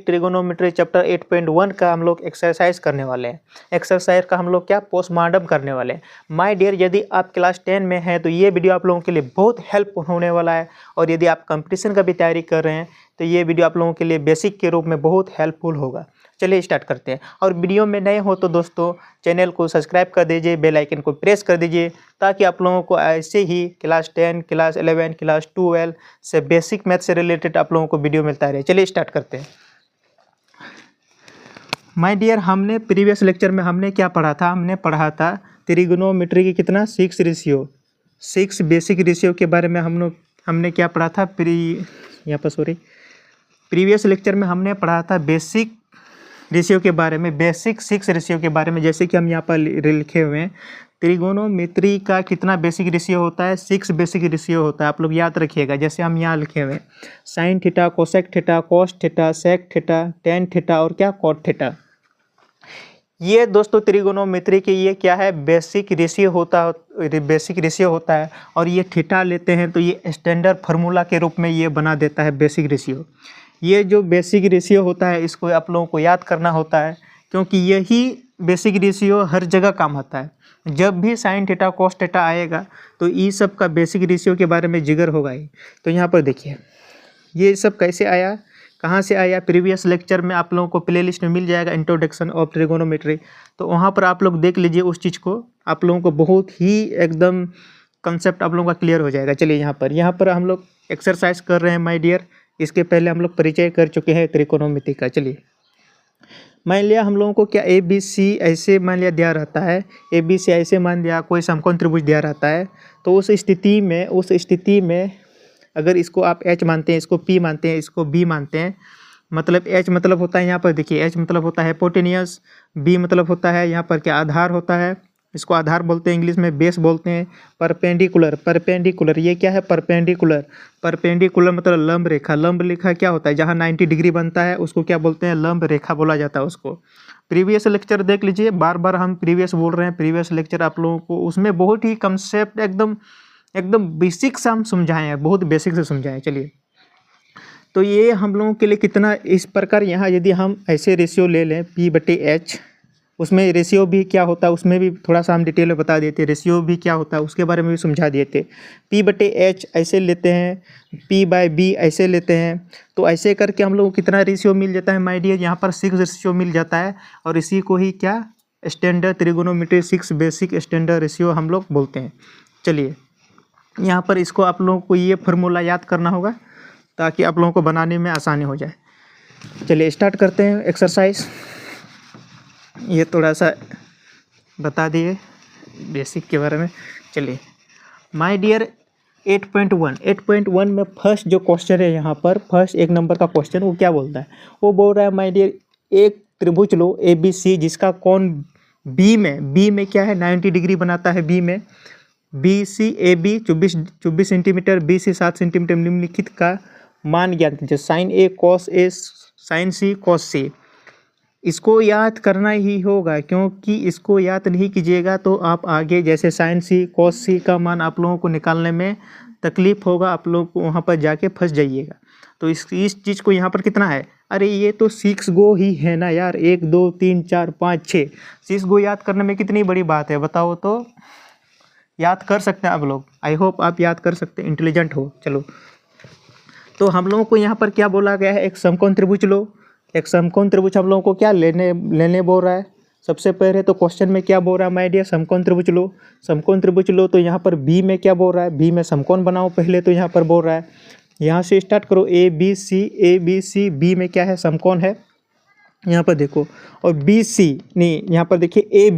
Trigonometry chapter 8.1 का हम लोग एक्सरसाइज करने वाले हैं। एक्सरसाइज का हम लोग क्या पोस्टमार्टम करने वाले हैं। माय डियर, यदि आप क्लास 10 में हैं तो ये वीडियो आप लोगों के लिए बहुत हेल्प होने वाला है, और यदि आप कंपटीशन का भी तैयारी कर रहे हैं तो ये वीडियो आप लोगों के लिए बेसिक के रूप में बहुत हेल्पफुल होगा। चलिए स्टार्ट करते हैं। और वीडियो में नए हो तो दोस्तों चैनल को सब्सक्राइब कर दीजिए, बेल आइकन को प्रेस कर दीजिए, ताकि आप लोगों को ऐसे ही क्लास 10, क्लास 11, क्लास 12 से बेसिक मैथ से रिलेटेड आप लोगों को वीडियो मिलता रहे। चलिए स्टार्ट करते हैं। माय डियर, हमने प्रीवियस लेक्चर में हमने क्या पढ़ा था? हमने पढ़ा था ट्रिगोनोमेट्री की कितना 6 रेशियो, 6 बेसिक रेशियो के बारे में हमने क्या पढ़ा था? प्रीवियस लेक्चर में हमने पढ़ा था बेसिक रेशियो के बारे में, बेसिक 6 रेशियो के बारे में। जैसे कि हम यहाँ पर लिखे हुए हैं, ट्रिगोनोमेट्री का कितना बेसिक रेशियो होता है? 6 बेसिक रेशियो होता है। आप लोग याद रखिएगा। जैसे हम यहाँ लिखे हुए हैं sine theta, cosec theta, cos theta, sec theta, tan theta और क्या कॉट थीटा। ये दोस्तों ट्रिगोनोमेट्री के ये क्या है? बेसिक रेशियो होता है। और ये थीटा लेते हैं तो ये स्टैंडर्ड फार्मूला के रूप में ये बना देता है बेसिक रेशियो। ये जो बेसिक रेशियो होता है इसको आप लोगों को याद करना होता है, क्योंकि यही बेसिक रेशियो हर जगह काम आता है। जब भी साइन थीटा कॉस थीटा आएगा तो ये सब का बेसिक रेशियो के बारे में जिक्र होगा ही। तो यहाँ पर देखिए ये सब कैसे आया, कहाँ से आया? प्रीवियस लेक्चर में आप लोगों को प्लेलिस्ट में मिल जाएगा, इंट्रोडक्शन ऑफ ट्रिगोनोमेट्री। तो वहाँ पर आप लोग देख लीजिए उस चीज़ को, आप लोगों को बहुत ही एकदम कंसेप्ट आप लोगों का क्लियर हो जाएगा। चलिए यहाँ पर हम लोग एक्सरसाइज कर रहे हैं माय डियर। इसके पहले हम लोग परिचय कर चुके हैं ट्रिगोनोमेट्री का। चलिए, मान लिया हम लोगों को क्या ABC ऐसे मान लिया दिया रहता है, ABC ऐसे मान लिया कोई समकोण त्रिभुज दिया रहता है। तो उस स्थिति में अगर इसको आप H मानते हैं, इसको P मानते हैं, इसको B मानते हैं, मतलब H मतलब होता है यहाँ पर देखिए, H मतलब होता है हिपोटेन्यूस, B मतलब होता है यहाँ पर क्या आधार होता है, इसको आधार बोलते हैं, इंग्लिश में बेस बोलते हैं। परपेंडिकुलर ये क्या है? परपेंडिकुलर मतलब लंब रेखा क्या होता है? जहाँ 90 डिग्री बनता है उसको क्या बोलते हैं? लंब रेखा बोला जाता है उसको। प्रीवियस लेक्चर देख लीजिए, बार बार हम प्रीवियस बोल रहे हैं, प्रीवियस लेक्चर आप लोगों को उसमें बहुत ही कंसेप्ट एकदम बेसिक से हम समझाए हैं, बहुत बेसिक से समझाएं। चलिए, तो ये हम लोगों के लिए कितना इस प्रकार, यहाँ यदि हम ऐसे रेशियो ले लें P/H, उसमें रेशियो भी क्या होता है उसमें भी थोड़ा सा हम डिटेल में बता देते, रेशियो भी क्या होता है उसके बारे में भी समझा दिए थे। P/H ऐसे लेते हैं, P/B ऐसे लेते हैं। तो ऐसे करके हम लोग को कितना रेशियो मिल जाता है माय डियर? यहाँ पर 6 रेशियो मिल जाता है, और इसी को ही क्या standard trigonometry 6 basic standard ratio हम लोग बोलते हैं। चलिए, यहाँ पर इसको आप लोगों को ये फार्मूला याद करना होगा ताकि आप लोगों को बनाने में आसानी हो जाए। चलिए स्टार्ट करते हैं एक्सरसाइज। ये थोड़ा सा बता दिए बेसिक के बारे में। चलिए माय डियर 8.1 में फर्स्ट जो क्वेश्चन है, यहाँ पर फर्स्ट 1 नंबर का क्वेश्चन वो क्या बोलता है? वो बोल रहा है माय डियर एक त्रिभुज लो ABC जिसका कोण B में क्या है? 90 डिग्री बनाता है। B में BC AB 24 centimetre, BC 7 centimetre, निम्नलिखित का मान ज्ञात कीजिए। Sine A cos A sine C cos C। इसको याद करना ही होगा, क्योंकि इसको याद नहीं कीजिएगा तो आप आगे जैसे साइन C cos C का मान आप लोगों को निकालने में तकलीफ होगा, आप लोग को वहाँ पर जाके फंस जाइएगा। तो इस चीज़ को यहाँ पर कितना है? अरे ये तो 6 गो ही है ना यार, 1 2 3 4 5 6, 6 गो याद करने में कितनी बड़ी बात है बताओ? तो याद कर सकते हैं आप लोग, आई होप आप याद कर सकते हैं, इंटेलिजेंट हो। चलो, तो हम लोगों को यहाँ पर क्या बोला गया है? एक समकोण त्रिभुज लो। एक समकोण त्रिभुज हम लोगों को क्या लेने बोल रहा है? सबसे पहले तो क्वेश्चन में क्या बोल रहा है माय डियर? समकोण त्रिभुज लो। समकोण त्रिभुज लो तो यहाँ पर B में क्या बोल रहा है? B में समकोण बनाओ पहले, तो यहाँ पर बोल रहा है, यहाँ से स्टार्ट करो ABC B में क्या है? समकोण है। यहाँ पर देखो, और BC नहीं, यहाँ पर देखिए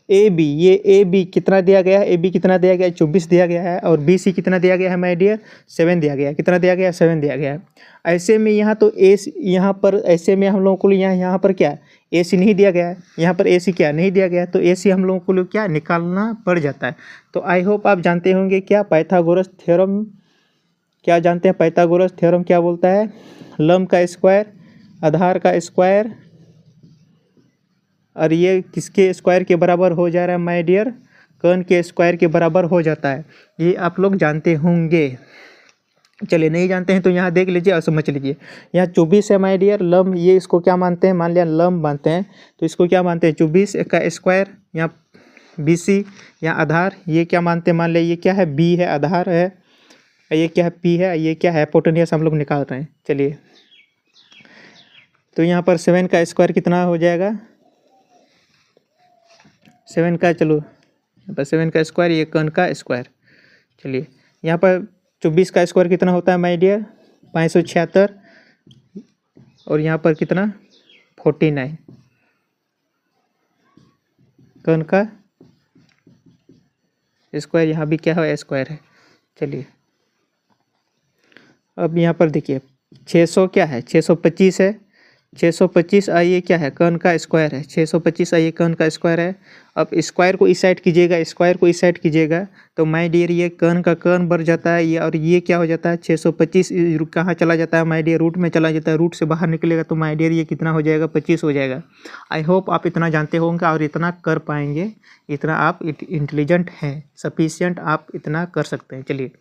AB ये AB कितना दिया गया है? AB कितना दिया गया है? 24 दिया गया है। और BC कितना दिया गया है माय डियर? 7 दिया गया है। कितना दिया गया है? 7 दिया गया है। ऐसे में यहाँ तो यहाँ पर ऐसे में हम लोगों को यहाँ पर क्या AC नहीं दिया गया है, यहाँ पर AC क्या नहीं दिया गया है, तो AC हम लोगों को क्या निकालना पड़ जाता है। तो आई होप आप जानते होंगे क्या पाइथागोरस थ्योरम, क्या जानते हैं पाइथागोरस थ्योरम क्या बोलता है? लंब का स्क्वायर, आधार का स्क्वायर, और ये किसके स्क्वायर के बराबर हो जा रहा है माय डियर? कर्ण के स्क्वायर के बराबर हो जाता है। ये आप लोग जानते होंगे। चलिए नहीं जानते हैं तो यहाँ देख लीजिए और समझ लीजिए। यहाँ 24 है माय डियर, लंब ये इसको क्या मानते हैं, मान लिया लंब मानते हैं तो इसको क्या मानते हैं 24 का स्क्वायर। यहाँ BC यहाँ आधार, ये क्या मानते हैं, मान लिया ये क्या है B है आधार है, ये क्या है P है, ये क्या है हाइपोटेन्यूस हम लोग निकाल रहे हैं। चलिए तो यहाँ पर 7 का स्क्वायर कितना हो जाएगा, 7 का, चलो यहाँ पर 7 का स्क्वायर, ये कर्ण का स्क्वायर। चलिए यहाँ पर 24 का स्क्वायर कितना होता है माय डियर 576, और यहाँ पर कितना 49 कर्ण का स्क्वायर, यहाँ भी क्या है स्क्वायर है। चलिए अब यहाँ पर देखिए 600 क्या है 625 है, 625 आइए क्या है कर्ण का स्क्वायर है, 625 आइए कर्ण का स्क्वायर है। अब स्क्वायर को इस साइड कीजिएगा, स्क्वायर को इस साइड कीजिएगा तो माय डियर ये कर्ण का कर्ण बढ़ जाता है ये, और ये क्या हो जाता है 625 कहाँ चला जाता है माय डियर, रूट में चला जाता है, रूट से बाहर निकलेगा तो माय डियर ये कितना हो जाएगा 25 हो जाएगा। आई होप आप इतना जानते होंगे और इतना कर पाएंगे, इतना आप इंटेलिजेंट हैं, सफिशिएंट आप इतना कर सकते हैं। चलिए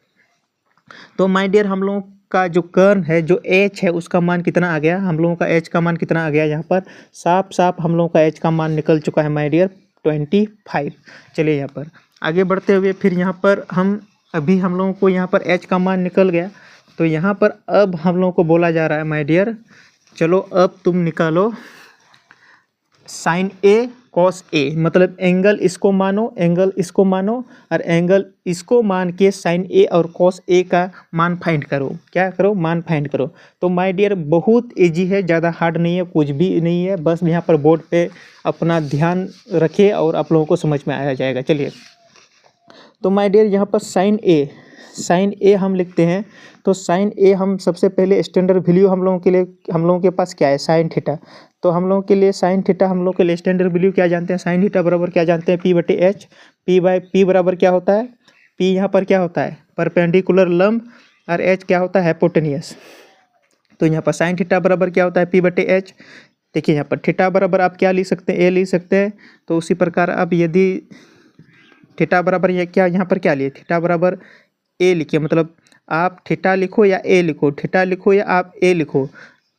तो माय डियर हम लोगों का जो कर्ण है जो h है उसका मान कितना आ गया, हम लोगों का h का मान कितना आ गया, यहाँ पर साफ साफ हम लोगों का h का मान निकल चुका है माय डियर 25। चलिए यहाँ पर आगे बढ़ते हुए फिर यहाँ पर अभी हम लोगों को यहाँ पर h का मान निकल गया, तो यहाँ पर अब हम लोगों को बोला जा रहा है माय डियर चलो अब तुम निकालो साइन A कॉस A, मतलब एंगल इसको मानो, एंगल इसको मानो और एंगल इसको मान के साइन A और कॉस A का मान फाइंड करो। क्या करो, मान फाइंड करो। तो माय डियर बहुत इजी है, ज़्यादा हार्ड नहीं है, कुछ भी नहीं है, बस यहाँ पर बोर्ड पे अपना ध्यान रखिए और आप लोगों को समझ में आ जाएगा। चलिए तो माय डियर यहाँ पर साइन ए हम लिखते हैं, तो साइन ए हम सबसे पहले स्टैंडर्ड वैल्यू हम लोगों के पास क्या है साइन थीटा, तो हम लोगों के लिए साइन थीटा हम लोग के लिए स्टैंडर्ड वैल्यू क्या जानते हैं, साइन थीटा बराबर क्या जानते हैं P/H, P बराबर क्या होता है, P यहाँ पर क्या होता है परपेंडिकुलर लंब और H क्या होता है हाइपोटेन्यूस। तो यहाँ पर साइन थीटा बराबर क्या होता है P/H। देखिए यहाँ पर थीटा बराबर आप क्या लिख सकते हैं, A लिख सकते हैं, तो उसी प्रकार अब यदि थीटा बराबर ये क्या यहाँ पर क्या लिए थीटा बराबर A लिखिए, मतलब आप थीटा लिखो या A लिखो, थीटा लिखो या आप A लिखो,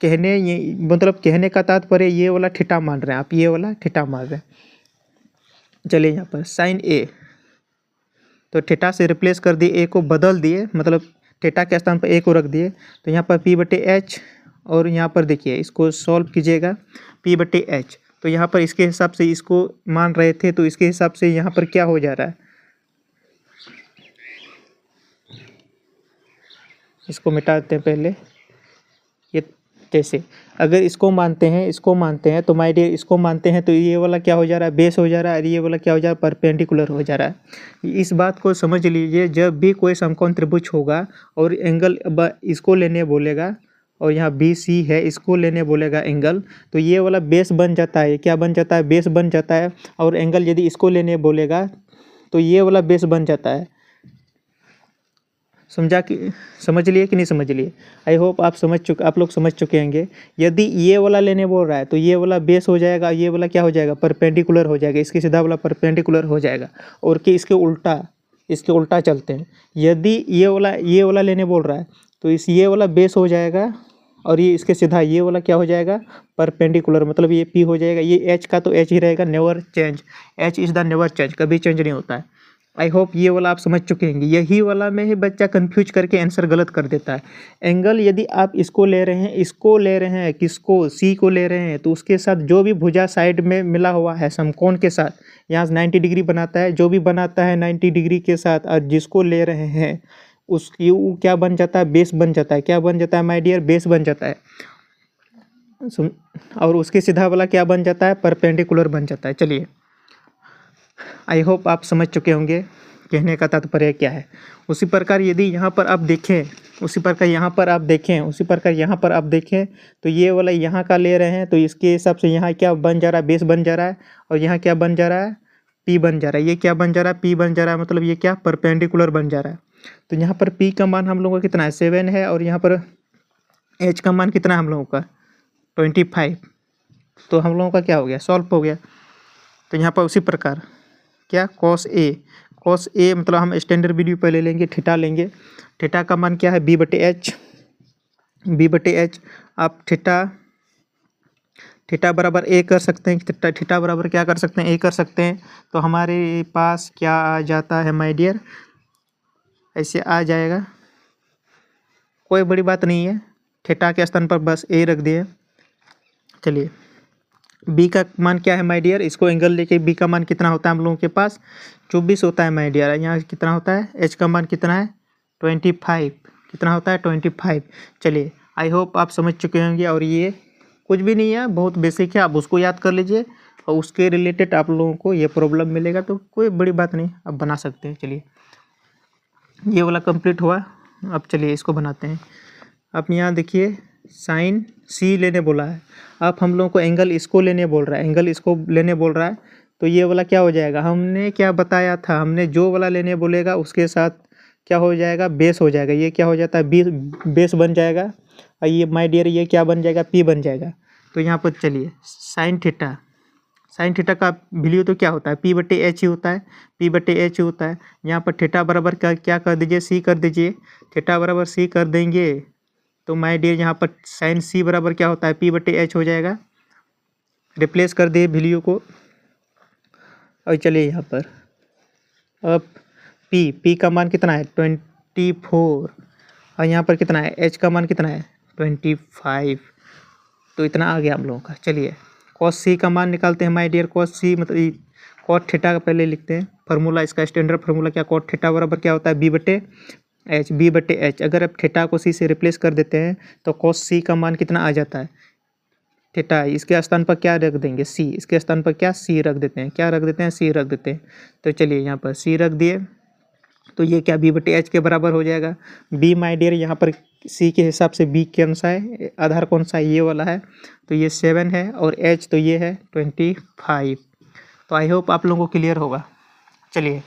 कहने का तात्पर्य ये वाला थीटा मान रहे हैं आप, ये वाला थीटा मान रहे हैं। चलिए यहाँ पर साइन A, तो थीटा से रिप्लेस कर दिए, A को बदल दिए, मतलब थीटा के स्थान पर A को रख दिए, तो यहाँ पर P/H, और यहाँ पर देखिए इसको सॉल्व कीजिएगा P/H, तो यहाँ पर इसके हिसाब से इसको मान रहे थे, तो इसके हिसाब से यहाँ पर क्या हो जा रहा है, इसको मिटा देते हैं पहले। ये जैसे अगर इसको मानते हैं तो माय डियर इसको मानते हैं तो ये वाला क्या हो जा रहा है बेस हो जा रहा है, और ये वाला क्या हो जा रहा है परपेंडिकुलर हो जा रहा है। इस बात को समझ लीजिए, जब भी कोई समकोण त्रिभुज होगा और एंगल इसको लेने बोलेगा और यहाँ BC है इसको लेने बोलेगा एंगल, तो ये वाला बेस बन जाता है, क्या बन जाता है बेस बन जाता है, और एंगल यदि इसको लेने बोलेगा तो ये वाला बेस बन जाता है। समझ लिए कि नहीं समझ लिए, आई होप आप लोग समझ चुके होंगे। यदि ये वाला लेने बोल रहा है तो ये वाला बेस हो जाएगा, ये वाला क्या हो जाएगा परपेंडिकुलर हो जाएगा, इसके सीधा वाला परपेंडिकुलर हो जाएगा, और कि इसके उल्टा चलते हैं। यदि ये वाला लेने बोल रहा है तो ये वाला बेस हो जाएगा, और ये इसके सीधा ये वाला क्या हो जाएगा परपेंडिकुलर, मतलब ये P हो जाएगा, ये H का तो H ही रहेगा, never change, H is the never change, कभी चेंज नहीं होता है। आई होप ये वाला आप समझ चुके होंगे। यही वाला में ही बच्चा कंफ्यूज करके आंसर गलत कर देता है। एंगल यदि आप इसको ले रहे हैं किसको C को ले रहे हैं, तो उसके साथ जो भी भुजा साइड में मिला हुआ है समकोण के साथ, यहाँ 90 डिग्री बनाता है, जो भी बनाता है 90 डिग्री के साथ, और जिसको ले रहे हैं उसकी वो क्या बन जाता है बेस बन जाता है, क्या बन जाता है माय डियर बेस बन जाता है, और उसके सीधा वाला क्या बन जाता है परपेंडिकुलर बन जाता है। चलिए आई होप आप समझ चुके होंगे कहने का तात्पर्य क्या है। उसी प्रकार यदि यहाँ पर आप देखें, उसी प्रकार यहाँ पर आप देखें तो ये वाला यहाँ का ले रहे हैं, तो इसके हिसाब से यहाँ क्या बन जा रहा है बेस बन जा रहा है, और यहाँ क्या बन जा रहा है P बन जा रहा है, ये क्या बन जा रहा है P बन जा रहा है, मतलब ये क्या परपेंडिकुलर बन जा रहा है। तो यहाँ पर P का मान हम लोगों का कितना है 7 है, और यहाँ पर H का मान कितना है हम लोगों का 25, तो हम लोगों का क्या हो गया सॉल्व हो गया। तो यहाँ पर उसी प्रकार क्या कॉस ए मतलब हम स्टैंडर्ड वीडियो पहले लेंगे, थीटा लेंगे। थीटा का मान क्या है बी बटे एच। आप थीटा बराबर ए कर सकते हैं, थीटा बराबर क्या कर सकते हैं, ए कर सकते हैं। तो हमारे पास क्या आ जाता है माय डियर, ऐसे आ जाएगा, कोई बड़ी बात नहीं है, थीटा के स्थान पर बस ए रख दिए। चलिए बी का मान क्या है माय डियर, इसको एंगल लेके बी का मान कितना होता है हम लोगों के पास 24 होता है माय डियर। यहाँ कितना होता है, एच का मान कितना है 25, कितना होता है 25। चलिए आई होप आप समझ चुके होंगे, और ये कुछ भी नहीं है, बहुत बेसिक है, आप उसको याद कर लीजिए और उसके रिलेटेड आप लोगों को ये प्रॉब्लम मिलेगा, तो कोई बड़ी बात नहीं, आप बना सकते हैं। चलिए ये वाला कंप्लीट हुआ, अब चलिए इसको बनाते हैं। आप यहाँ देखिए साइन सी लेने बोला है, आप हम लोगों को एंगल इसको लेने बोल रहा है, एंगल इसको लेने बोल रहा है, तो ये वाला क्या हो जाएगा, हमने क्या बताया था, हमने जो वाला लेने बोलेगा उसके साथ क्या हो जाएगा, बेस हो जाएगा। ये क्या हो जाता है बेस बन जाएगा, और ये माय डियर ये क्या बन जाएगा, पी बन जाएगा। तो यहाँ पर चलिए साइन थीटा का वैल्यू तो क्या होता है पी बटे एच ही होता है, पी बटे एच ही होता है। यहाँ पर थीटा बराबर क्या कर दीजिए, सी कर दीजिए, थीटा बराबर सी कर देंगे तो माय डियर यहाँ पर साइन सी बराबर क्या होता है पी बटे एच हो जाएगा। रिप्लेस कर दिए वैल्यू को, और चलिए यहाँ पर अब पी का मान कितना है 24, और यहाँ पर कितना है एच का मान कितना है 25, तो इतना आ गया हम लोगों का। चलिए कॉस सी का मान निकालते हैं माय डियर, कॉस सी मतलब कॉट थीटा का पहले लिखते हैं फार्मूला, इसका स्टैंडर्ड फार्मूला क्या, कॉट थीटा बराबर क्या होता है बी बटे एच। अगर आप थीटा को सी से रिप्लेस कर देते हैं तो कॉस सी का मान कितना आ जाता है, थीटा इसके स्थान पर क्या रख देंगे सी, इसके स्थान पर क्या सी रख देते हैं, क्या रख देते हैं सी रख देते हैं। तो चलिए यहाँ पर सी रख दिए, तो ये क्या बी बटे एच के बराबर हो जाएगा। बी माय डियर यहाँ पर सी के हिसाब से बी कौन सा है, आधार कौन सा है, ये वाला है, तो ये 7 है, और एच तो ये है 25। तो आई होप आप लोगों को क्लियर होगा। चलिए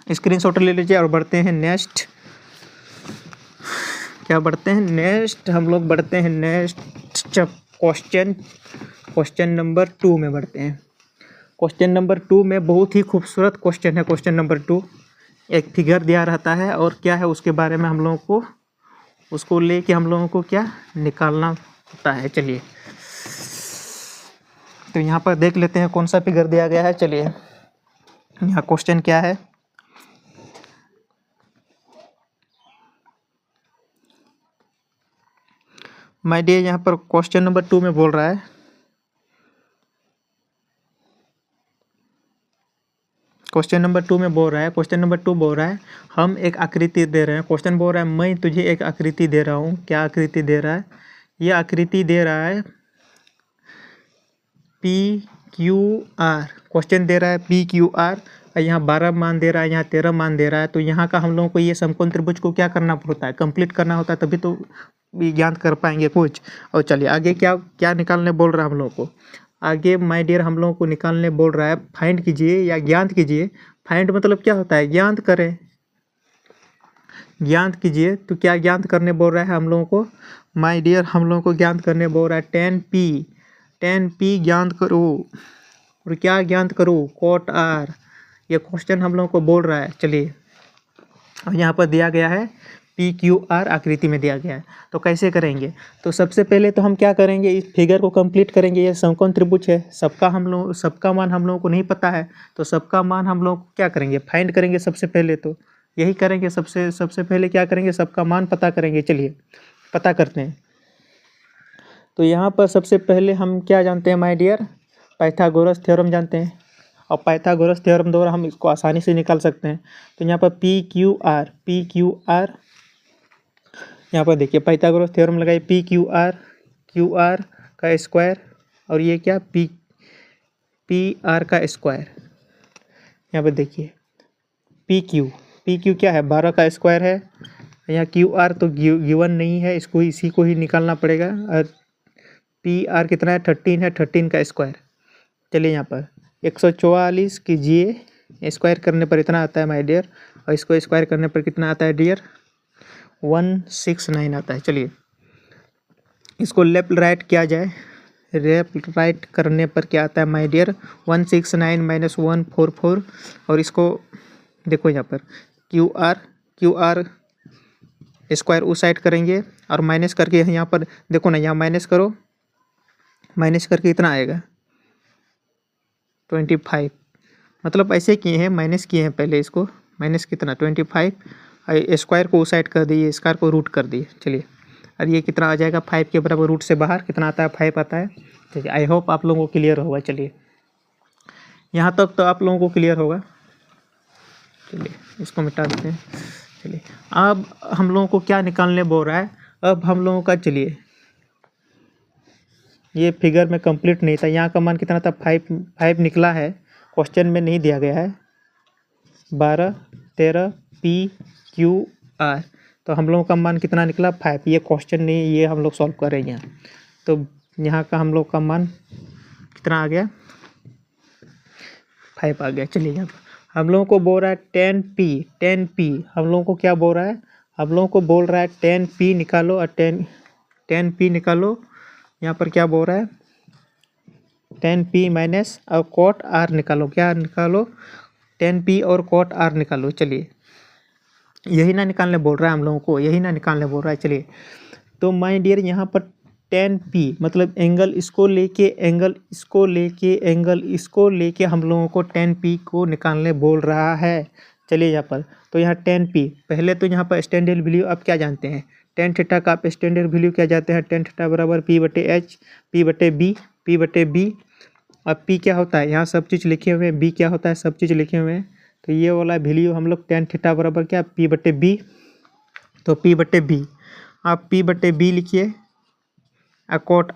स्क्रीनशॉट ले लीजिए और बढ़ते हैं नेक्स्ट, क्या बढ़ते हैं नेक्स्ट, हम लोग बढ़ते हैं नेक्स्ट क्वेश्चन नंबर 2 में बढ़ते हैं। क्वेश्चन नंबर 2 में बहुत ही खूबसूरत क्वेश्चन है। क्वेश्चन नंबर 2 एक फिगर दिया रहता है, और क्या है उसके बारे में हम लोगों को उसको लेके हम लोगों को क्या निकालना होता है। चलिए तो यहाँ पर देख लेते हैं कौन सा फिगर दिया गया है। चलिए यहाँ क्वेश्चन क्या है, माय डियर यहाँ पर क्वेश्चन नंबर 2 में बोल रहा है, क्वेश्चन नंबर 2 बोल रहा है हम एक आकृति दे रहे हैं। क्वेश्चन बोल रहा है मैं तुझे एक आकृति दे रहा हूँ। क्या आकृति दे रहा है, ये आकृति दे रहा है पी क्यू आर, क्वेश्चन दे रहा है पी क्यू आर, यहाँ 12 मान दे रहा है, यहाँ 13 मान दे रहा है। तो यहाँ का हम लोगों को ये समकोण त्रिभुज को क्या करना होता है, कंप्लीट करना होता है, तभी तो ज्ञात कर पाएंगे कुछ। और चलिए आगे क्या क्या निकालने बोल रहा है हम लोगों को, आगे माय डियर हम लोगों को निकालने बोल रहा है फाइंड कीजिए या ज्ञात कीजिए। फाइंड मतलब क्या होता है, ज्ञात करें, ज्ञात कीजिए। तो क्या ज्ञात करने बोल रहा है हम लोगों को, माय डियर हम लोगों को ज्ञात करने बोल रहा है 10p ज्ञात करो, और क्या ज्ञात करो कॉट आर, ये क्वेश्चन हम लोगों को बोल रहा है। चलिए और यहाँ पर दिया गया है पी क्यू आर आकृति में दिया गया है, तो कैसे करेंगे। तो सबसे पहले तो हम क्या करेंगे, इस फिगर को कंप्लीट करेंगे। ये समकोण त्रिभुज है, सबका मान हम लोगों को नहीं पता है, तो सबका मान हम लोग क्या करेंगे, फाइंड करेंगे। सबसे पहले तो यही करेंगे, सबसे पहले क्या करेंगे, सबका मान पता करेंगे। चलिए पता करते हैं। तो यहाँ पर सबसे पहले हम क्या जानते हैं माय डियर, पाइथागोरस थ्योरम जानते हैं, और पाइथागोरस थ्योरम द्वारा हम इसको आसानी से निकाल सकते हैं। तो यहाँ पर पी क्यू आर, यहाँ पर देखिए पाइथागोरस थ्योरम लगाइए, क्यू आर का स्क्वायर, और ये क्या पी आर का स्क्वायर। यहाँ पर देखिए पी क्यू क्या है 12 का स्क्वायर है, यहाँ क्यू आर तो गिवन नहीं है, इसको इसी को ही निकालना पड़ेगा। और पी आर कितना है 13 है, 13 का स्क्वायर। चलिए यहाँ पर 144 कीजिए, स्क्वायर करने पर इतना आता है माय डियर, और इसको स्क्वायर करने पर कितना आता है डियर 169 आता है। चलिए इसको लेफ्ट राइट किया जाए, राइट करने पर क्या आता है माय डियर, 169 - 144। और इसको देखो यहाँ पर क्यू आर स्क्वायर उस साइड करेंगे और माइनस करके यहाँ पर देखो ना, यहाँ माइनस करो, माइनस करके इतना आएगा 25। मतलब ऐसे किए हैं, माइनस किए हैं पहले, इसको माइनस कितना 25, स्क्वायर को उस साइड कर दिए, स्क्वायर को रूट कर दिए। चलिए, और ये कितना आ जाएगा 5 के बराबर, रूट से बाहर कितना आता है 5 आता है। चलिए, आई होप आप लोगों को क्लियर होगा। चलिए, यहाँ तक तो आप लोगों को क्लियर होगा। चलिए, इसको मिटा देते हैं। चलिए, अब हम लोगों को क्या निकालने बोल रहा है, अब हम लोगों का, चलिए ये फिगर में कंप्लीट नहीं था, यहाँ का मान कितना था 5 निकला है, क्वेश्चन में नहीं दिया गया है। 12 13 पी क्यू आर, तो हम लोगों का मान कितना निकला 5। ये क्वेश्चन नहीं, ये हम लोग सॉल्व कर रहे हैं यहाँ। तो यहाँ का हम लोग का मान कितना आ गया 5 आ गया। चलिए, यहाँ हम लोगों को बोल रहा है 10p। हम लोगों को क्या बोल रहा है, हम लोगों को बोल रहा है 10p निकालो और 10p निकालो। यहाँ पर क्या बोल रहा है 10p माइनस और कॉट आर निकालो। क्या निकालो 10p और कॉट आर निकालो। चलिए, यही ना निकालने बोल रहा है हम लोगों को, यही ना निकालने बोल रहा है। चलिए, तो माय डियर यहाँ पर 10p मतलब एंगल इसको लेके, एंगल इसको लेके, एंगल इसको लेके हम लोगों को 10p को निकालने बोल रहा है। चलिए, यहाँ पर तो यहाँ 10p, पहले तो यहाँ पर स्टैंडर्ड वैल्यू आप क्या जानते हैं, टेन थीटा का आप स्टैंडर्ड वैल्यू क्या जानते हैं, टेन थीटा बराबर p/h p/b। अब p क्या होता है, यहाँ सब चीज़ लिखे हुए हैं, b क्या होता है सब चीज़ लिखे हुए हैं। तो ये वाला वैल्यू हम लोग टेन थीटा बराबर क्या p/b, तो p/b आप p/b लिखिए। कॉट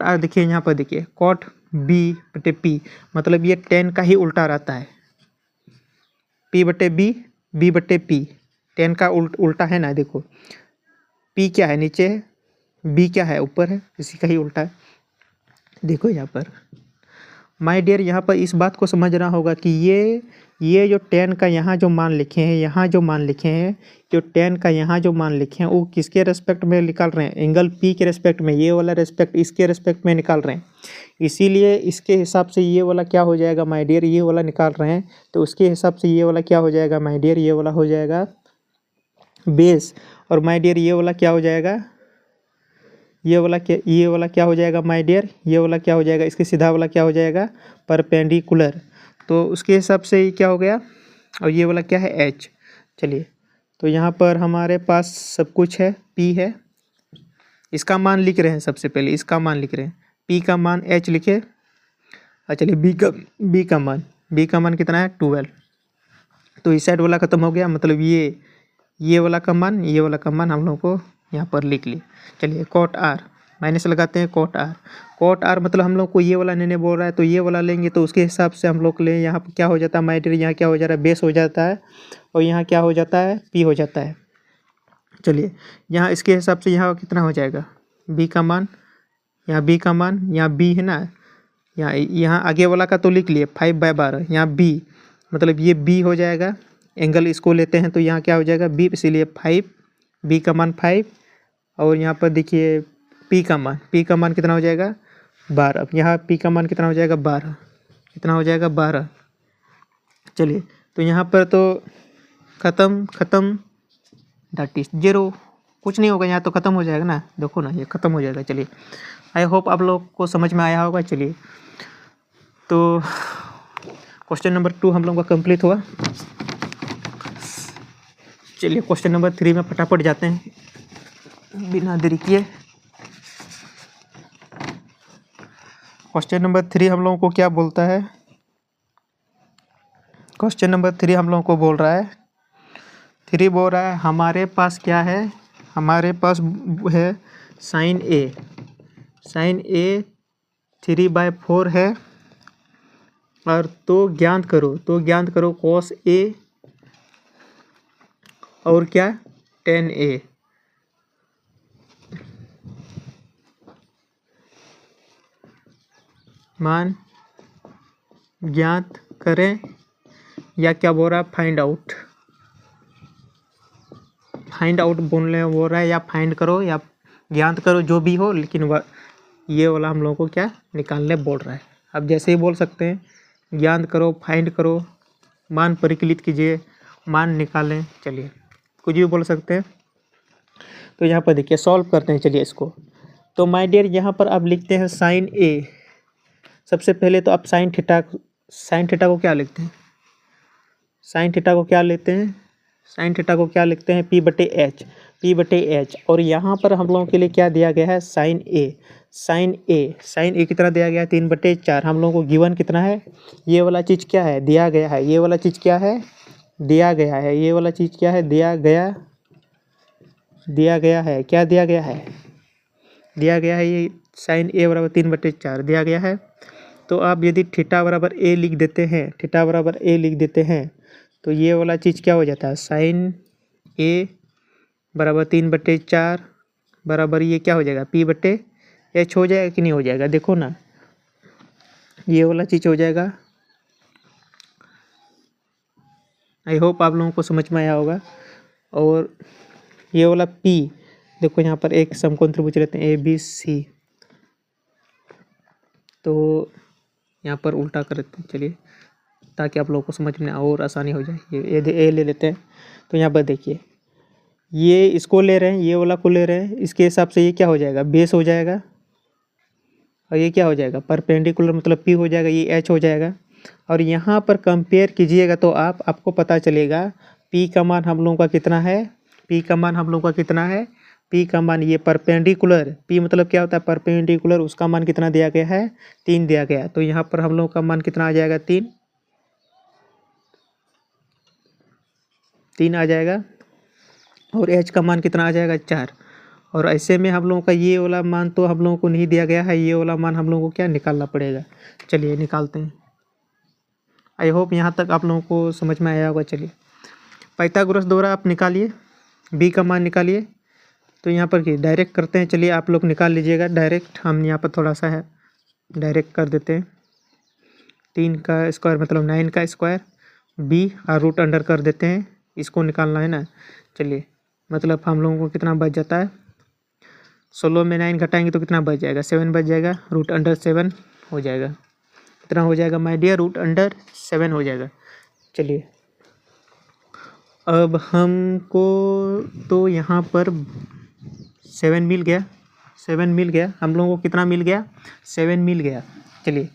आर देखिए यहाँ पर, देखिए कॉट b/p मतलब ये 10 का ही उल्टा रहता है। p/b b/p 10 का उल्टा है ना, देखो p क्या है नीचे है, b क्या है ऊपर है, इसी का ही उल्टा है। देखो यहाँ पर माय डियर, यहाँ पर इस बात को समझना होगा कि ये जो 10 का यहाँ जो मान लिखे हैं, यहाँ जो मान लिखे हैं, जो 10 का यहाँ जो मान लिखे हैं वो किसके रेस्पेक्ट में निकाल रहे हैं, एंगल P के रेस्पेक्ट में। ये वाला रेस्पेक्ट इसके रेस्पेक्ट में निकाल रहे हैं, इसीलिए इसके हिसाब से ये वाला क्या हो जाएगा माय डियर, ये वाला निकाल रहे हैं तो उसके हिसाब से ये वाला क्या हो जाएगा माय डियर, ये वाला हो जाएगा बेस। और माय डियर ये वाला क्या हो जाएगा, ये वाला क्या हो जाएगा माय डियर, ये वाला क्या हो जाएगा, इसके सीधा वाला क्या हो जाएगा परपेंडिकुलर। तो उसके हिसाब से ये क्या हो गया, और ये वाला क्या है h। चलिए, तो यहाँ पर हमारे पास सब कुछ है, p है, इसका मान लिख रहे हैं, सबसे पहले इसका मान लिख रहे हैं, p का मान h लिखे। और चलिए b का मान कितना है 12। तो इस साइड वाला ख़त्म हो गया, मतलब ये वाला का मान, ये वाला का मान हम लोग को यहाँ पर लिख लिए। चलिए, कॉट आर माइनस लगाते हैं, कॉट आर मतलब हम लोग को ये वाला नहीं बोल रहा है, तो ये वाला लेंगे तो उसके हिसाब से हम लोग ले, यहाँ पर क्या हो जाता है माय डियर, यहाँ क्या हो जा रहा है बेस हो जाता है, और यहाँ क्या हो जाता है p हो जाता है। चलिए, यहाँ इसके हिसाब से यहाँ कितना हो जाएगा b का मान, यहाँ b का मान, यहाँ b है ना, यहाँ आगे वाला का तो लिख लिए 5/12, यहाँ b मतलब ये b हो जाएगा, एंगल इसको लेते हैं तो यहाँ क्या हो जाएगा b, इसीलिए 5, b का मान 5। और यहाँ पर देखिए p का मान कितना हो जाएगा 12। यहाँ p का मान कितना हो जाएगा 12, कितना हो जाएगा 12। चलिए, तो यहाँ पर तो ख़त्म दैट इज 0, कुछ नहीं होगा, यहाँ तो ख़त्म हो जाएगा ना, देखो ना ये ख़त्म हो जाएगा। चलिए, आई होप आप लोग को समझ में आया होगा। चलिए, तो क्वेश्चन नंबर 2 हम लोग का कंप्लीट हुआ। चलिए, क्वेश्चन नंबर 3 में फटाफट जाते हैं बिना देरी किए। क्वेश्चन नंबर 3 हम लोगों को क्या बोलता है, क्वेश्चन नंबर 3 हम लोगों को बोल रहा है, 3 बोल रहा है हमारे पास क्या है, हमारे पास है साइन ए 3/4 है, और तो ज्ञात करो कॉस ए और क्या tan A। मान ज्ञात करें, या क्या बोल रहा है फाइंड आउट बोलने बोल रहा है, या फाइंड करो या ज्ञात करो, जो भी हो, लेकिन ये वाला हम लोगों को क्या निकालने बोल रहा है। अब जैसे ही बोल सकते हैं ज्ञात करो, फाइंड करो, मान परिकलित कीजिए, मान निकालें, चलिए कुछ भी बोल सकते हैं। तो यहाँ पर देखिए सॉल्व करते हैं, चलिए इसको। तो माय डियर यहाँ पर आप लिखते हैं साइन ए। सबसे पहले तो आप साइन थीटा को क्या लिखते हैं? साइन थीटा को क्या लेते हैं? साइन थीटा को क्या लिखते हैं? P/H। और यहाँ पर हम लोगों के लिए क्या दिया गया है? साइन ए कितना दिया गया है? 3/4। हम लोगों को गिवन कितना है? ये वाला चीज़ क्या है? दिया गया है। ये वाला चीज़ क्या है? दिया गया है। ये वाला चीज़ क्या है? दिया गया है। क्या दिया गया है? दिया गया है ये साइन ए बराबर 3/4 दिया गया है। तो आप यदि थीटा बराबर ए लिख देते हैं, तो ये वाला चीज़ क्या हो जाता है? साइन ए बराबर 3/4 बराबर ये क्या हो जाएगा? P/H हो जाएगा कि नहीं हो जाएगा? देखो ना, ये वाला चीज़ हो जाएगा। आई होप आप लोगों को समझ में आया होगा। और ये वाला P, देखो यहाँ पर एक समकोण त्रिभुज रहते हैं ABC, तो यहाँ पर उल्टा कर देते हैं, चलिए, ताकि आप लोगों को समझ में और आसानी हो जाए। ये ए ले लेते हैं। तो यहाँ पर देखिए, ये इसको ले रहे हैं, ये वाला को ले रहे हैं, इसके हिसाब से ये क्या हो जाएगा? बेस हो जाएगा। और ये क्या हो जाएगा? परपेंडिकुलर, मतलब P हो जाएगा, ये H हो जाएगा। और यहाँ पर कंपेयर कीजिएगा तो आपको पता चलेगा P का मान हम लोगों का कितना है? P का मान ये परपेंडिकुलर, P मतलब क्या होता है? परपेंडिकुलर, उसका मान कितना दिया गया है? 3 दिया गया। तो यहाँ पर हम लोगों का मान कितना आ जाएगा? 3 आ जाएगा। और H का मान कितना आ जाएगा? 4। और ऐसे में हम लोगों का ये वाला मान तो हम लोगों को नहीं दिया गया है, ये वाला मान हम लोगों को क्या निकालना पड़ेगा। चलिए निकालते हैं। आई होप यहाँ तक आप लोगों को समझ में आया होगा। चलिए पाइथागोरस द्वारा आप निकालिए, B का मान निकालिए। तो यहाँ पर डायरेक्ट करते हैं, चलिए आप लोग निकाल लीजिएगा डायरेक्ट। हम यहाँ पर थोड़ा सा है डायरेक्ट कर देते हैं। 3 का स्क्वायर मतलब 9 का स्क्वायर, B और रूट अंडर कर देते हैं। इसको निकालना है ना। चलिए, मतलब हम लोगों को कितना बच जाता है? 16 में 9 घटाएंगे तो कितना बच जाएगा? 7 बच जाएगा। रूट अंडर 7 हो जाएगा। कितना हो जाएगा माय डियर? रूट अंडर 7 हो जाएगा। चलिए, अब हमको तो यहाँ पर 7 मिल गया। हम लोगों को कितना मिल गया? 7 मिल गया। चलिए,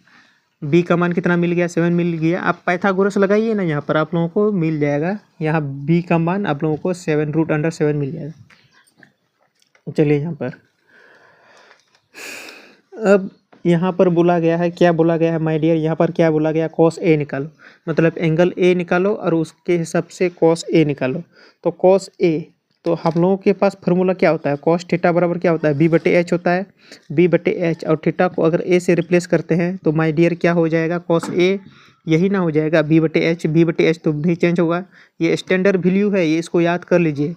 B का मान कितना मिल गया? 7 मिल गया। आप पाइथागोरस लगाइए ना, यहाँ पर आप लोगों को मिल जाएगा। यहाँ B का मान आप लोगों को 7 रूट अंडर 7 मिल जाएगा। चलिए, यहाँ पर अब यहाँ पर बोला गया है, क्या बोला गया है माय डियर? यहाँ पर क्या बोला गया? cos A निकालो, मतलब एंगल A निकालो और उसके हिसाब से cos A निकालो। तो cos A, तो हम लोगों के पास फार्मूला क्या होता है? cos थीटा बराबर क्या होता है? B/H होता है। B/H, और थीटा को अगर A से रिप्लेस करते हैं तो माय डियर क्या हो जाएगा? cos A यही ना हो जाएगा। B/H तो नहीं चेंज होगा। ये स्टैंडर्ड वैल्यू है, ये इसको याद कर लीजिए।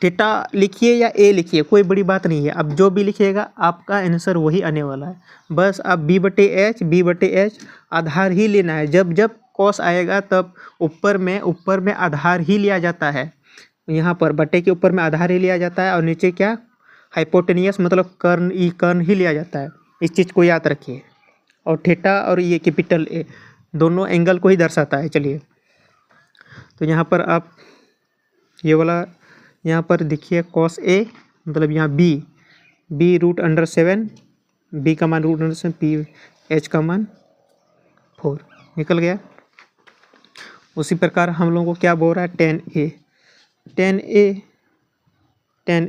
थीटा लिखिए या ए लिखिए, कोई बड़ी बात नहीं है। अब जो भी लिखिएगा आपका आंसर वही आने वाला है। बस आप B/H आधार ही लेना है। जब जब कॉस आएगा तब ऊपर में आधार ही लिया जाता है। यहाँ पर बटे के ऊपर में आधार ही लिया जाता है और नीचे क्या? हाइपोटेनियस मतलब कर्ण ही लिया जाता है। इस चीज़ को याद रखिए। और थीटा और ये कैपिटल ए दोनों एंगल को ही दर्शाता है। चलिए, तो यहाँ पर आप ये वाला यहाँ पर देखिए cos A, मतलब यहाँ B रूट अंडर 7, B का मान रूट अंडर 7, H का मान 4 निकल गया। उसी प्रकार हम लोगों को क्या बोल रहा है? tan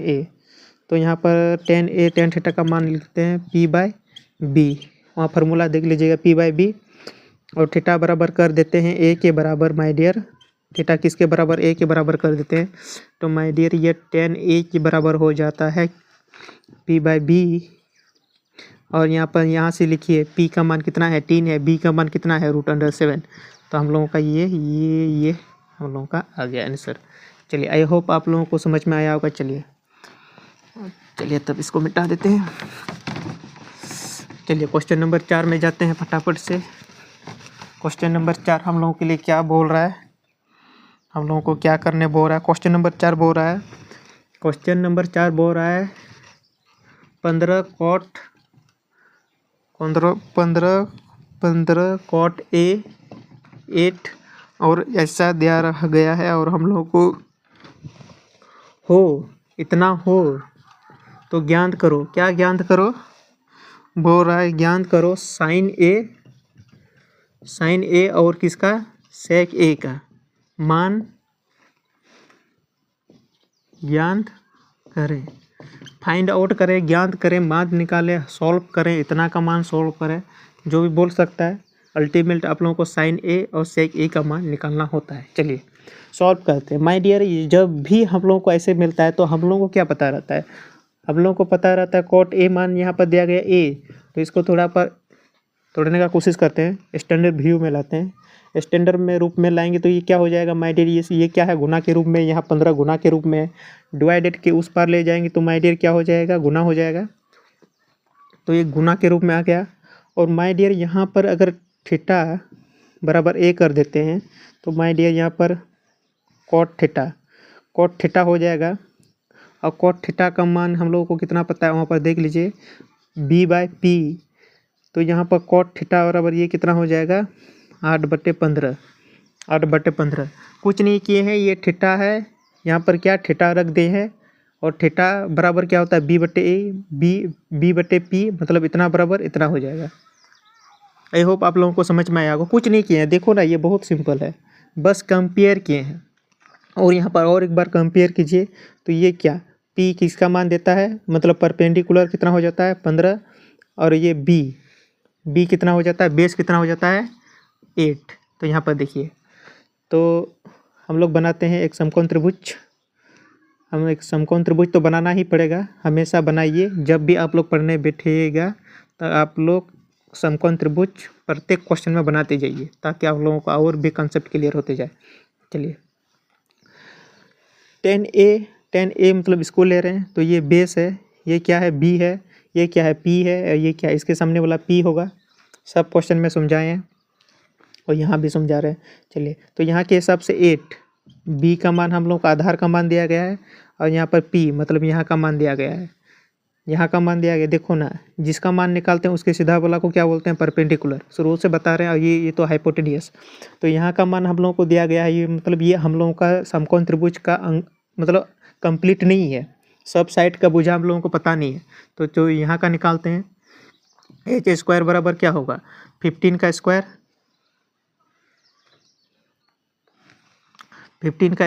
A। तो यहाँ पर tan थीटा का मान लिखते हैं P/B। वहाँ फार्मूला देख लीजिएगा, P/B। और थीटा बराबर कर देते हैं A के बराबर माय डियर। थीटा किसके बराबर? A के बराबर कर देते हैं। तो माय डियर ये tan A के बराबर हो जाता है P/B। और यहाँ से लिखिए P का मान कितना है? 3 है। B का मान कितना है? Root under 7। तो हम लोगों का ये हम लोगों का आ गया आंसर। चलिए, आई होप आप लोगों को समझ में आया होगा। चलिए तब इसको मिटा देते हैं। चलिए क्वेश्चन नंबर 4 में जाते हैं फटाफट से। क्वेश्चन नंबर 4 हम लोगों के लिए क्या बोल रहा है? हम लोगों को क्या करने बोल रहा है? क्वेश्चन नंबर 4 बोल रहा है 15 कॉट ए 8 और ऐसा दिया रहा गया है। और हम लोग को इतना हो तो ज्ञात करो। क्या ज्ञात करो? बोल रहा है ज्ञात करो साइन ए और किसका? सेक ए का मान ज्ञात करें। फाइंड आउट करें, ज्ञात करें, मान निकालें, सॉल्व करें, इतना का मान सॉल्व करें, जो भी बोल सकता है। अल्टीमेट आप लोगों को साइन ए और सेक ए का मान निकालना होता है। चलिए सॉल्व करते हैं। माय डियर, जब भी हम लोगों को ऐसे मिलता है तो हम लोगों को क्या पता रहता है? हम लोगों को पता रहता है कॉट ए मान यहाँ पर दिया गया ए, तो इसको थोड़ा पर तोड़ने का कोशिश करते हैं, स्टैंडर्ड व्यू में लाते हैं। स्टैंडर्ड में रूप में लाएंगे तो ये क्या हो जाएगा माय डियर? ये क्या है? गुना के रूप में, यहाँ 15 गुना के रूप में। डिवाइडेड के उस पार ले जाएंगे तो माय डियर क्या हो जाएगा? गुना हो जाएगा। तो ये गुना के रूप में आ गया। और माय डियर यहाँ पर अगर थीटा बराबर ए कर देते हैं तो माय डियर यहाँ पर कॉट थीटा हो जाएगा। और कॉट थीटा का मान हम लोगों को कितना पता है? वहाँ पर देख लीजिए b/p। तो यहाँ पर कॉट थीटा बराबर ये कितना हो जाएगा? 8/15। कुछ नहीं किए हैं, ये थीटा है, यहाँ पर क्या थीटा रख दे हैं। और थीटा बराबर क्या होता है? b/p, मतलब इतना बराबर इतना हो जाएगा। आई होप आप लोगों को समझ में आया होगा। कुछ नहीं किए हैं, देखो ना, ये बहुत सिंपल है, बस कंपेयर किए हैं। और यहाँ पर और एक बार कंपेयर कीजिए तो ये क्या p किसका मान देता है? मतलब परपेंडिकुलर कितना हो जाता है? 15। और ये b कितना हो जाता है? बेस कितना हो जाता है? 8। तो यहाँ पर देखिए, तो हम लोग बनाते हैं एक समकोण त्रिभुज। हम एक समकोण त्रिभुज तो बनाना ही पड़ेगा, हमेशा बनाइए। जब भी आप लोग पढ़ने बैठिएगा तो आप लोग समकोण त्रिभुज प्रत्येक क्वेश्चन में बनाते जाइए, ताकि आप लोगों का और भी कंसेप्ट क्लियर होते जाए। चलिए 10a मतलब इसको ले रहे हैं तो ये बेस है, ये क्या है? b है, ये क्या है? p है, और ये क्या है? इसके सामने वाला p होगा। सब क्वेश्चन में समझाए हैं और यहाँ भी समझा रहे हैं। चलिए, तो यहाँ के हिसाब से 8, b का मान हम लोग का आधार का मान दिया गया है, और यहाँ पर p मतलब यहाँ का मान दिया गया है, यहाँ का मान दिया गया। देखो ना, जिसका मान निकालते हैं उसके सीधा वाला को क्या बोलते हैं? परपेंडिकुलर। शुरू से बता रहे हैं। और ये तो हाइपोटेनियस। तो यहाँ का मान हम लोगों को दिया गया है, ये मतलब ये हम लोगों का समकोण त्रिभुज का मतलब कंप्लीट नहीं है, सब साइड का भुजा हम लोगों को पता नहीं है। तो जो यहाँ का निकालते हैं, एच स्क्वायर बराबर क्या होगा? 15 का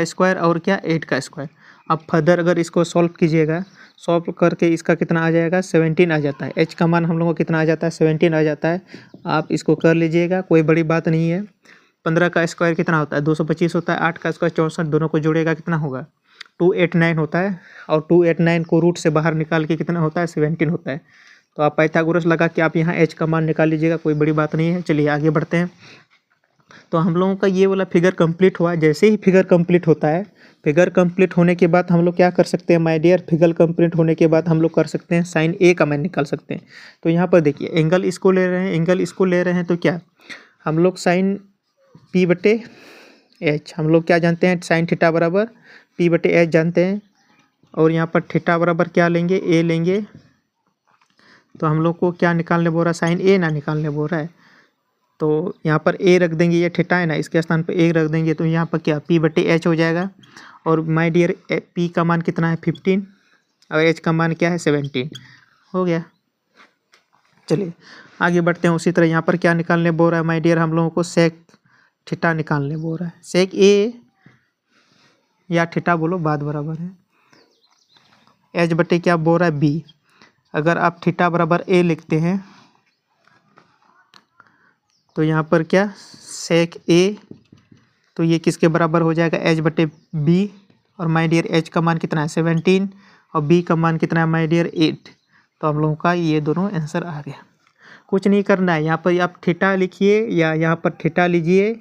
स्क्वायर और क्या 8 का स्क्वायर। अब फर्दर अगर इसको सॉल्व कीजिएगा, सॉल्व करके इसका कितना आ जाएगा? 17 आ जाता है। एच का मान हम लोगों को कितना आ जाता है? 17 आ जाता है। आप इसको कर लीजिएगा, कोई बड़ी बात नहीं है। 15 का स्क्वायर कितना होता है? 225 होता है। 8 का स्क्वायर 64, दोनों को जोड़ेगा कितना होगा? 289 होता है। और 289 को रूट से बाहर निकाल के कितना होता है? 17 होता है। तो आप पाइथागोरस लगा के आप यहाँ एच का मान निकाल लीजिएगा, कोई बड़ी बात नहीं है। चलिए आगे बढ़ते हैं। तो हम लोगों का ये वाला फिगर कंप्लीट हुआ। जैसे ही फिगर कंप्लीट होता है, फिगर कंप्लीट होने के बाद हम लोग क्या कर सकते हैं माय डियर? फिगर कंप्लीट होने के बाद हम लोग कर सकते हैं साइन ए का मान निकाल सकते हैं। तो यहाँ पर देखिए, एंगल इसको ले रहे हैं, तो क्या हम लोग साइन p/h, हम लोग क्या जानते हैं? साइन थीटा बराबर p/h जानते हैं। और यहाँ पर थीटा बराबर क्या लेंगे? a लेंगे। तो हम लोग को क्या निकालने बोल रहा है? साइन ए ना निकालने बोल रहा है। तो यहाँ पर a रख देंगे, ये थीटा है ना, इसके स्थान पर a रख देंगे। तो यहाँ पर क्या p/h हो जाएगा। और माय डियर p का मान कितना है? 15, और h का मान क्या है? 17 हो गया। चलिए आगे बढ़ते हैं। उसी तरह यहाँ पर क्या निकालने बोल रहा है माय डियर? हम लोगों को सेक थीटा निकालने बोल रहा है। सेक ए या थीटा बोलो, बात बराबर है। एच बटे क्या बोल रहा है? b। अगर आप थीटा बराबर a लिखते हैं तो यहाँ पर क्या सेक a, तो ये किसके बराबर हो जाएगा? h/b। और माय डियर h का मान कितना है? 17, और b का मान कितना है माय डियर? 8। तो हम लोगों का ये दोनों आंसर आ गया। कुछ नहीं करना है, यहाँ पर आप थीटा लिखिए या यहाँ पर थीटा लीजिए,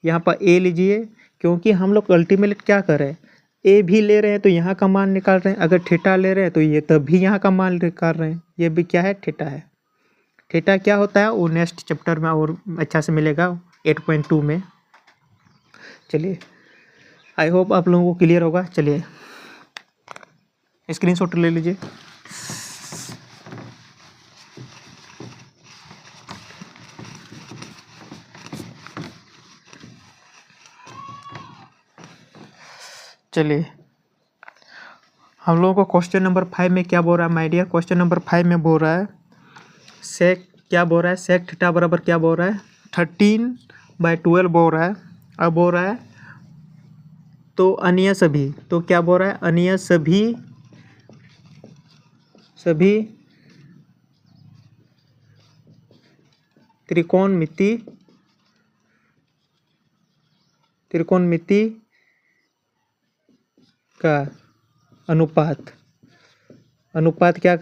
यहाँ पर a लीजिए, क्योंकि हम लोग अल्टीमेट क्या कर रहे हैं? a भी ले रहे हैं तो यहाँ का मान निकाल रहे हैं। अगर थीटा ले रहे हैं तो ये तब भी यहाँ का मान निकाल रहे हैं। ये भी क्या है? थीटा है। थीटा क्या होता है वो नेक्स्ट चैप्टर में और अच्छा से मिलेगा 8.2 में। चलिए आई होप आप लोगों को क्लियर होगा। चलिए स्क्रीनशॉट ले लीजिए। चलिए हम लोगों को क्वेश्चन नंबर 5 में क्या बोल रहा है माय डियर। क्वेश्चन नंबर 5 में बोल रहा है सेक क्या बोल रहा है, सेक थीटा बराबर क्या बोल रहा है 13/12 बोल रहा है। अब बोल रहा है तो अन्य सभी, तो क्या बोल रहा है अन्य सभी त्रिकोणमिति का अनुपात क्या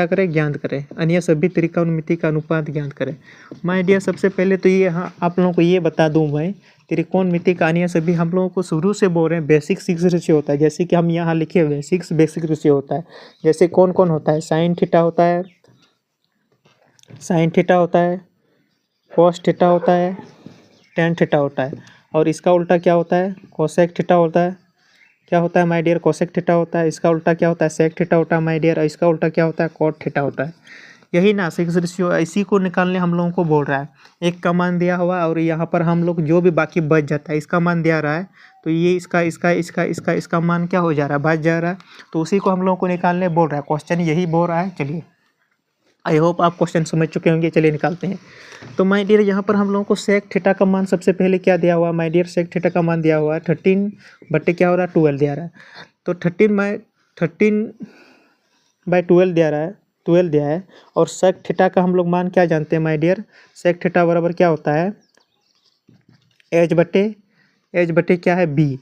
करें ज्ञात करें। अन्य सभी त्रिकोणमिति का अनुपात ज्ञात करें। माय डियर सबसे पहले तो ये आप लोगों को ये बता दूं मैं, त्रिकोणमिति का अन्य सभी हम लोगों को शुरू से बोल रहे हैं बेसिक 6 रेशियो होता है। जैसे कि हम यहाँ लिखे हुए हैं 6 बेसिक रेशियो होता है। जैसे कौन कौन होता है, साइन थीटा होता है, कॉस थीटा होता है, टेन थीटा होता है, और इसका उल्टा क्या होता है कोसेक थीटा होता है। क्या होता है माय डियर कोसेक थीटा होता है। इसका उल्टा क्या होता है सेक थीटा होता है माय डियर, और इसका उल्टा क्या होता है कॉट थीटा होता है। यही ना 6 रेशियो, इसी को निकालने हम लोगों को बोल रहा है। एक का मान दिया हुआ और यहाँ पर हम लोग जो भी बाकी बच जाता है इसका मान दिया रहा है, तो ये इसका मान क्या हो जा रहा है बच जा रहा है, तो उसी को हम लोगों को निकालने बोल रहा है। क्वेश्चन यही बोल रहा है। चलिए आई होप आप क्वेश्चन समझ चुके होंगे। चलिए निकालते हैं। तो माय डियर यहाँ पर हम लोगों को सेक थीटा का मान सबसे पहले क्या दिया हुआ है माय डियर, सेक थीटा का मान दिया हुआ है 13 क्या हो रहा है 12 दिया रहा है। तो 13/12 दिया है और सेक थीटा का हम लोग मान क्या जानते हैं माय डियर, सेक थीटा बराबर क्या होता है एच बटे क्या है बी।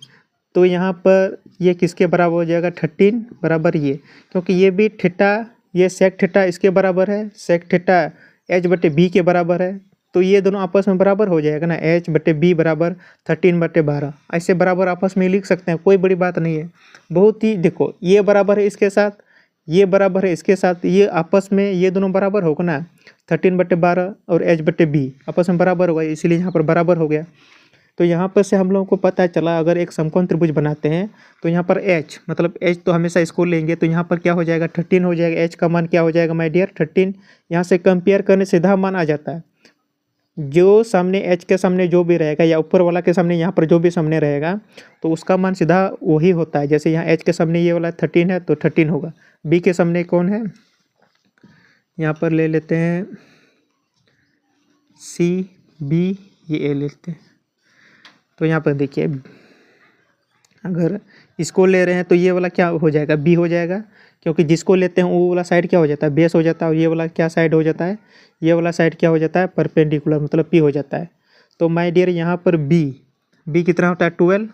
तो यहाँ पर ये किसके बराबर हो जाएगा 13 बराबर ये, क्योंकि ये भी थीटा ये सेक थीटा इसके बराबर है, सेक थीटा एच बटे बी के बराबर है, तो ये दोनों आपस में बराबर हो जाएगा ना, एच बटे बी बराबर 13/12। ऐसे बराबर आपस में लिख सकते हैं, कोई बड़ी बात नहीं है। बहुत ही देखो ये बराबर है इसके साथ, ये बराबर है इसके साथ, ये आपस में ये दोनों बराबर होगा ना 13/12 और एच बटे बी आपस में बराबर होगा, इसीलिए यहाँ पर बराबर हो गया। तो यहाँ पर से हम लोगों को पता चला अगर एक समकोण त्रिभुज बनाते हैं तो यहाँ पर h मतलब h तो हमेशा इसको लेंगे, तो यहाँ पर क्या हो जाएगा 13 हो जाएगा। h का मान क्या हो जाएगा माय डियर 13। यहाँ से कंपेयर करने सीधा मान आ जाता है, जो सामने h के सामने जो भी रहेगा या ऊपर वाला के सामने यहाँ पर जो भी सामने रहेगा तो उसका मान सीधा वही होता है। जैसे यहाँ h के सामने ये वाला 13 है तो 13 होगा। b के सामने कौन है, यहाँ पर ले लेते हैं c b, ये a लेते हैं। तो यहाँ पर देखिए अगर इसको ले रहे हैं तो ये वाला क्या हो जाएगा बी हो जाएगा, क्योंकि जिसको लेते हैं वो वाला साइड क्या हो जाता है बेस हो जाता है, और ये वाला क्या साइड हो जाता है, ये वाला साइड क्या हो जाता है परपेंडिकुलर मतलब पी हो जाता है। तो माय डियर यहाँ पर बी कितना होता है 12।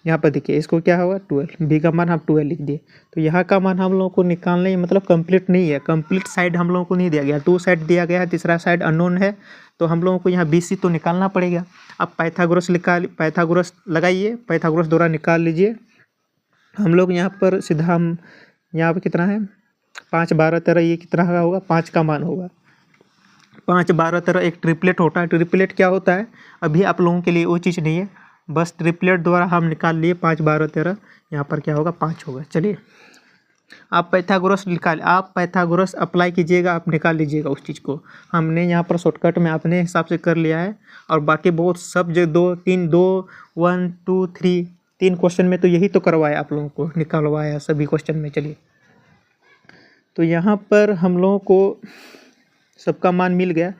यहाँ पर देखिए इसको क्या होगा 12, बी का मान हम 12 लिख दिए। तो यहाँ का मान हम लोगों को निकालने मतलब कंप्लीट नहीं है, कंप्लीट साइड हम लोगों को नहीं दिया गया, 2 साइड दिया गया है, तीसरा साइड अननोन है, तो हम लोगों को यहाँ BC तो निकालना पड़ेगा। अब पाइथागोरस लगाइए, पाइथागोरस द्वारा निकाल लीजिए। हम लोग यहाँ पर सीधा हम यहाँ पर कितना है 5 12 13, ये कितना का होगा 5 का मान होगा। 5 12 13 एक ट्रिपलेट होता है। ट्रिपलेट क्या होता है अभी आप लोगों के लिए वो चीज़ नहीं है, बस ट्रिपलेट द्वारा हम निकाल लिए 5 12 13, यहाँ पर क्या होगा 5 होगा। चलिए आप पाइथागोरस अप्लाई कीजिएगा, आप निकाल लीजिएगा उस चीज़ को। हमने यहाँ पर शॉर्टकट में अपने हिसाब से कर लिया है, और बाकी बहुत सब जो 1 2 3 क्वेश्चन में तो यही तो करवाया आप लोगों को, निकलवाया सभी क्वेश्चन में। चलिए तो यहाँ पर हम लोगों को सबका मान मिल गया,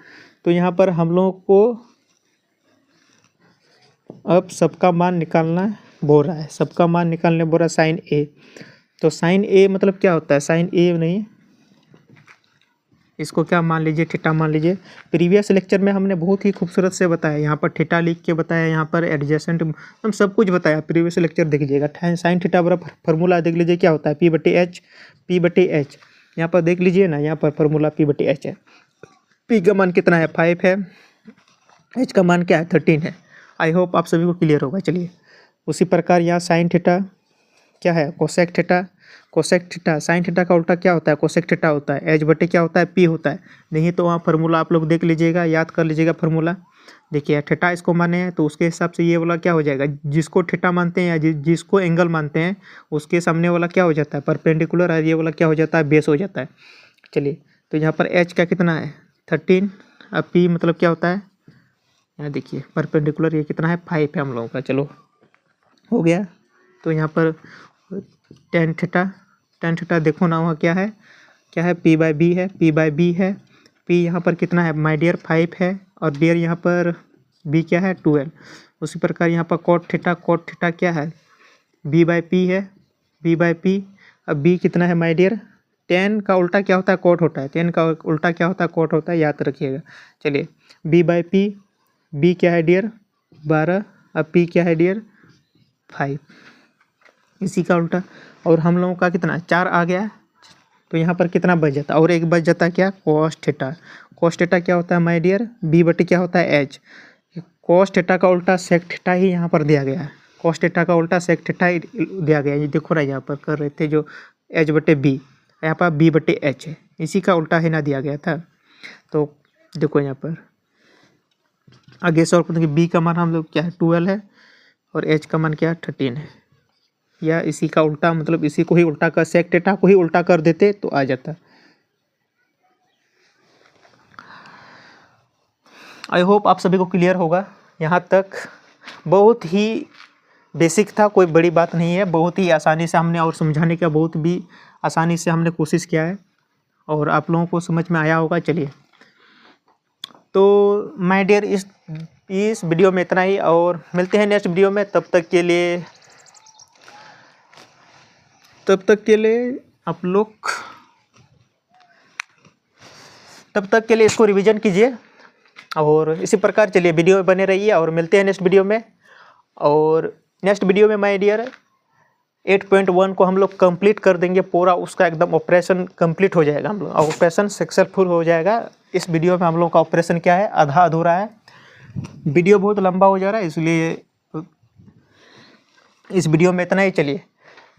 तो यहाँ पर हम लोगों को अब सबका मान निकालना बोल रहा है, सबका मान निकालने बोल रहा है साइन ए। तो साइन ए मतलब क्या होता है, साइन ए नहीं, इसको क्या मान लीजिए थीटा मान लीजिए। प्रीवियस लेक्चर में हमने बहुत ही खूबसूरत से बताया, यहाँ पर थीटा लिख के बताया, यहाँ पर एडजेसेंट हम सब कुछ बताया। प्रीवियस लेक्चर देख लीजिएगा। साइन थीटा बराबर फार्मूला देख लीजिए क्या होता है P/H। यहाँ पर देख लीजिए ना, यहाँ पर फार्मूला P/H है। P का मान कितना है 5 है, H का मान क्या है 13 है। आई होप आप सभी को क्लियर होगा। चलिए उसी प्रकार यहाँ साइन थीटा क्या है कोसेक थीटा, साइन थीटा का उल्टा क्या होता है कोसेक थीटा होता है, एच बटे क्या होता है पी होता है। नहीं तो वहाँ फार्मूला आप लोग देख लीजिएगा, याद कर लीजिएगा फार्मूला। देखिए थीटा इसको माने हैं तो उसके हिसाब से ये वाला क्या हो जाएगा, जिसको थीटा मानते हैं या जिसको एंगल मानते हैं उसके सामने वाला क्या हो जाता है परपेंडिकुलर, और ये वाला क्या हो जाता है बेस हो जाता है। चलिए तो यहाँ पर एच का कितना है 13, अब पी मतलब क्या होता है, यहाँ देखिए परपेंडिकुलर ये कितना है 5 है हम लोगों का। चलो हो गया। तो यहाँ पर टेन थीटा देखो ना वहाँ क्या है P/B है, P/B है। P यहाँ पर कितना है माय डियर 5 है, और डियर यहाँ पर B क्या है 12। उसी प्रकार यहाँ पर cot थीटा क्या है B/P है, B/P। अब B कितना है माय डियर 10 का उल्टा क्या होता है cot होता है, 10 का उल्टा क्या होता है cot होता है, याद रखिएगा। चलिए B/P, B क्या है डियर 12, अब P क्या है डियर 5, इसी का उल्टा। और हम लोगों का कितना 4 आ गया, तो यहाँ पर कितना बच जाता, और एक बच जाता क्या cos थीटा क्या होता है माय डियर B/T क्या होता है H। cos थीटा का उल्टा sec थीटा ही यहाँ पर दिया गया है, cos थीटा का उल्टा sec थीटा ही दिया गया है। ये देखो ना यहाँ पर कर रहे थे जो H/B, यहाँ पर B/H है, इसी का उल्टा है ना दिया गया था। तो देखो यहाँ पर आगे सॉल्व करते हैं। B का मान हम लोग क्या है 12 है, और H का मान क्या है 13 है, या इसी का उल्टा, मतलब इसी को ही उल्टा कर sec थीटा को ही उल्टा कर देते तो आ जाता। आई होप आप सभी को क्लियर होगा। यहाँ तक बहुत ही बेसिक था, कोई बड़ी बात नहीं है, बहुत ही आसानी से हमने और समझाने का बहुत भी आसानी से हमने कोशिश किया है, और आप लोगों को समझ में आया होगा। चलिए तो माय डियर इस वीडियो में इतना ही, और मिलते हैं नेक्स्ट वीडियो में। तब तक के लिए इसको रिवीजन कीजिए, और इसी प्रकार चलिए वीडियो में बने रहिए, और मिलते हैं नेक्स्ट वीडियो में। और नेक्स्ट वीडियो में माय डियर 8.1 को हम लोग कंप्लीट कर देंगे पूरा, उसका एकदम ऑपरेशन कंप्लीट हो जाएगा, हम लोग ऑपरेशन सक्सेसफुल हो जाएगा। इस वीडियो में हम लोग का ऑपरेशन क्या है आधा अधूरा है, वीडियो बहुत लंबा हो जा रहा है, इसलिए इस वीडियो में इतना ही। चलिए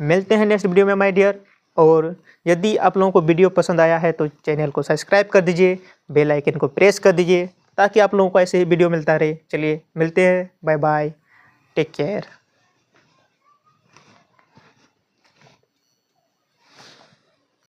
मिलते हैं नेक्स्ट वीडियो में माय डियर, और यदि आप लोगों को वीडियो पसंद आया है तो चैनल को सब्सक्राइब कर दीजिए, बेल आइकन को प्रेस कर दीजिए, ताकि आप लोगों को ऐसे ही वीडियो मिलता रहे। चलिए मिलते हैं, बाय बाय, टेक केयर।